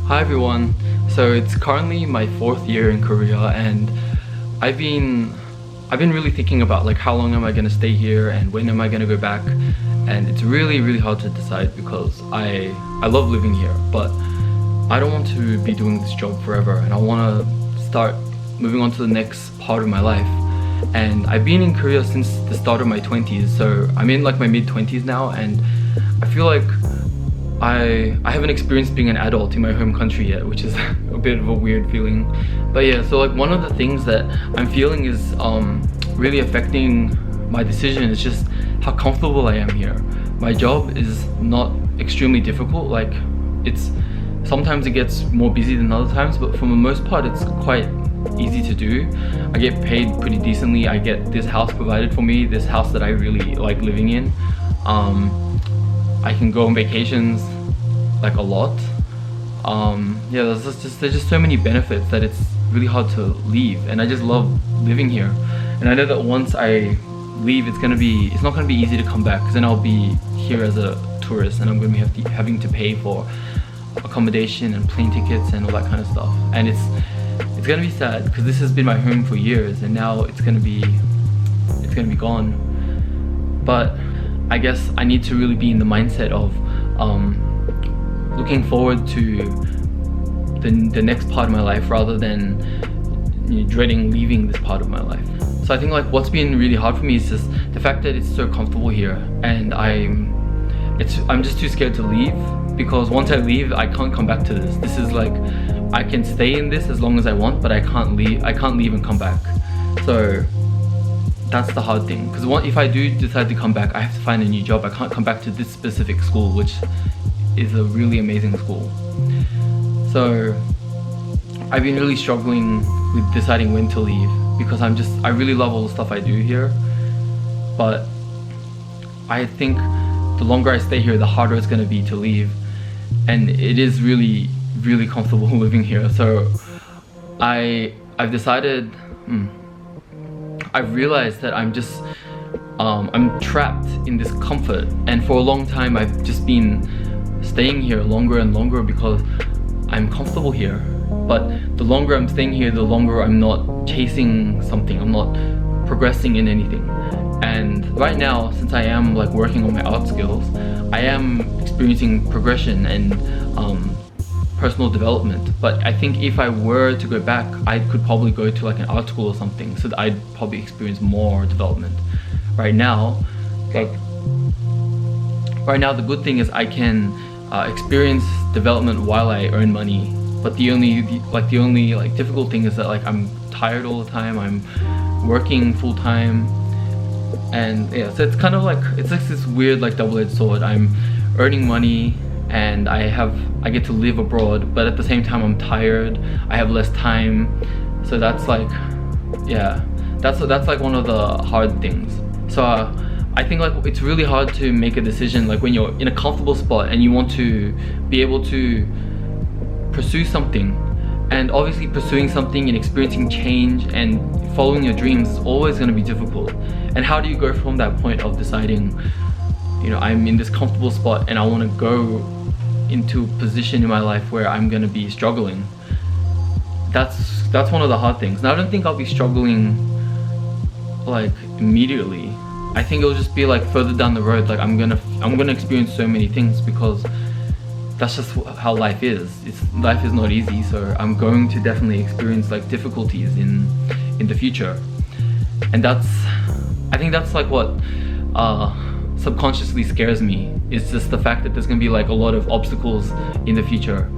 Hi everyone. So it's currently my 4th year in Korea, and I've been I've been really thinking about like how long am I gonna stay here and when am I gonna go back, and it's really hard to decide because I love living here, but I don't want to be doing this job forever, and I want to start moving on to the next part of my life. And I've been in Korea since the start of my 20s, so I'm in like my mid-20s now, and I feel like I haven't experienced being an adult in my home country yet, which is a bit of a weird feeling. But yeah, so like one of the things that I'm feeling is really affecting my decision is just how comfortable I am here. My job is not extremely difficult. Like it's sometimes it gets more busy than other times, but for the most part it's quite easy to do. I get paid pretty decently. I get this house provided for me, this house that I really like living in. I can go on vacations like a lot. Yeah, there's just so many benefits that it's really hard to leave, and I just love living here. And I know that once I leave, it's not gonna be easy to come back, because then I'll be here as a tourist and I'm gonna be having to pay for accommodation and plane tickets and all that kind of stuff. And it's gonna be sad because this has been my home for years, and now it's gonna be gone. But I guess I need to really be in the mindset of looking forward to the next part of my life rather than dreading leaving this part of my life. So I think like what's been really hard for me is just the fact that it's so comfortable here, and I'm just too scared to leave, because once I leave I can't come back to this. This is like I can stay in this as long as I want, but I can't leave and come back. So that's the hard thing, because if I do decide to come back, I have to find a new job. I can't come back to this specific school, which is a really amazing school. So I've been really struggling with deciding when to leave, because I really love all the stuff I do here, but I think the longer I stay here, the harder it's gonna be to leave. And it is really comfortable living here. So I've decided, I've realized that I'm trapped in this comfort, and for a long time I've just been staying here longer and longer because I'm comfortable here. But the longer I'm staying here, the longer I'm not chasing something, I'm not progressing in anything. And right now, since I am like working on my art skills, I am experiencing progression and personal development. But I think if I were to go back, I could probably go to like an art school or something, so that I'd probably experience more development. Right now, the good thing is I can experience development while I earn money. But the only difficult thing is that like I'm tired all the time. I'm working full time, and yeah, so it's kind of like it's like this weird like double-edged sword. I'm earning money and I get to live abroad, but at the same time I'm tired. I have less time, so that's like, yeah, that's like one of the hard things. So I think like it's really hard to make a decision like when you're in a comfortable spot and you want to be able to pursue something. And obviously pursuing something and experiencing change and following your dreams is always going to be difficult. And how do you go from that point of deciding, I'm in this comfortable spot and I want to go into a position in my life where I'm going to be struggling? That's one of the hard things. Now I don't think I'll be struggling like immediately. I think it'll just be like further down the road. Like I'm gonna experience so many things, because that's just how life is. Life is not easy, so I'm going to definitely experience like difficulties in the future. And I think that's like what subconsciously scares me. It's just the fact that there's gonna be like a lot of obstacles in the future.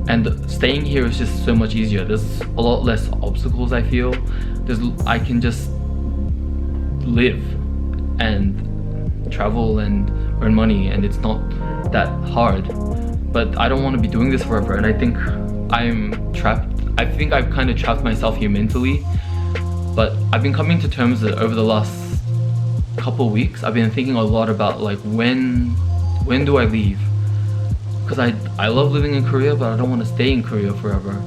And staying here is just so much easier. There's a lot less obstacles, I feel. I can just live and travel and earn money, and it's not that hard. But I don't want to be doing this forever, and I think I'm trapped. I think I've kind of trapped myself here mentally. But I've been coming to terms with it over the last couple weeks. I've been thinking a lot about like when do I leave? Because I love living in Korea, but I don't want to stay in Korea forever,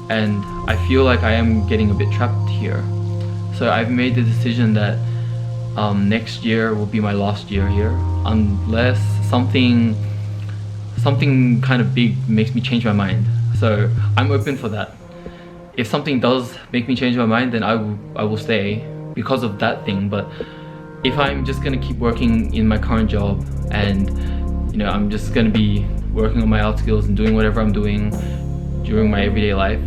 and I feel like I am getting a bit trapped here. So I've made the decision that next year will be my last year here, unless something something kind of big makes me change my mind. So I'm open for that. If something does make me change my mind, then I will stay because of that thing. But if I'm just gonna keep working in my current job and I'm just gonna be working on my art skills and doing whatever I'm doing during my everyday life,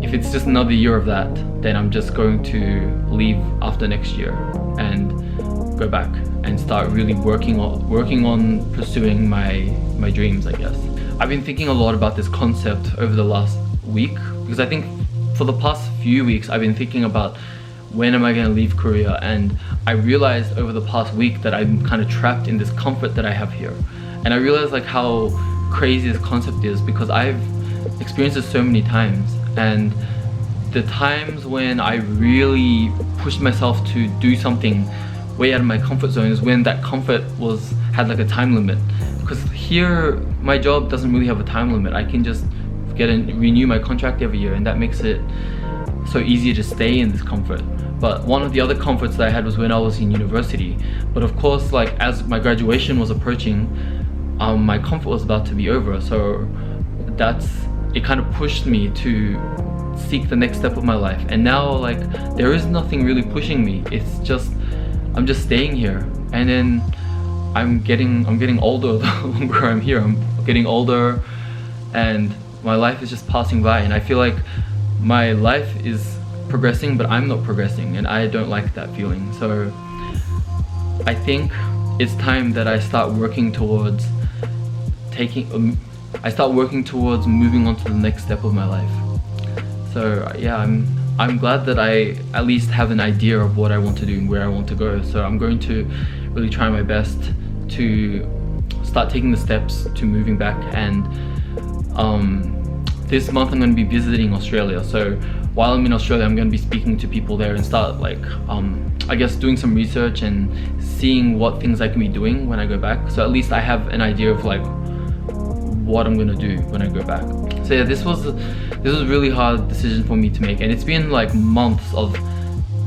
if it's just another year of that, then I'm just going to leave after next year and go back and start really working on pursuing my dreams, I guess. I've been thinking a lot about this concept over the last week, because I think for the past few weeks I've been thinking about when am I going to leave Korea, and I realized over the past week that I'm kind of trapped in this comfort that I have here. And I realized like how crazy this concept is, because I've experienced this so many times, and the times when I really pushed myself to do something way out of my comfort zone is when that comfort had like a time limit. Because here my job doesn't really have a time limit. I can just renew my contract every year, and that makes it so easy to stay in this comfort. But one of the other comforts that I had was when I was in university. But of course, like as my graduation was approaching, my comfort was about to be over. So it kind of pushed me to seek the next step of my life. And now like there is nothing really pushing me. It's just I'm just staying here, and then I'm getting older the longer I'm here. I'm getting older and my life is just passing by, and I feel like my life is progressing but I'm not progressing, and I don't like that feeling. So I think it's time that I start working towards moving on to the next step of my life. So yeah, I'm glad that I at least have an idea of what I want to do and where I want to go. So I'm going to really try my best to start taking the steps to moving back. And this month I'm going to be visiting Australia. So while I'm in Australia, I'm going to be speaking to people there and start like I guess doing some research and seeing what things I can be doing when I go back. So at least I have an idea of like what I'm gonna do when I go back. So yeah, this was a really hard decision for me to make, and it's been like months of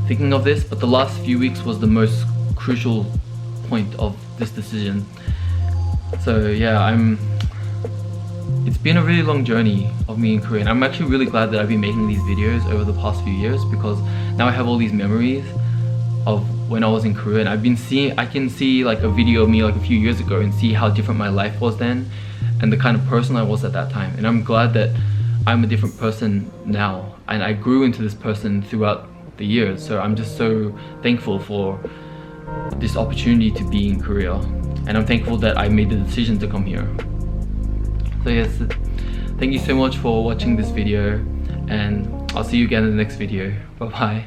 thinking of this, but the last few weeks was the most crucial point of this decision. So yeah, it's been a really long journey of me in Korea, and I'm actually really glad that I've been making these videos over the past few years, because now I have all these memories of when I was in Korea, and I can see like a video of me like a few years ago and see how different my life was then and the kind of person I was at that time. And I'm glad that I'm a different person now, and I grew into this person throughout the years. So I'm just so thankful for this opportunity to be in Korea, and I'm thankful that I made the decision to come here. So yes, thank you so much for watching this video, and I'll see you again in the next video. Bye bye.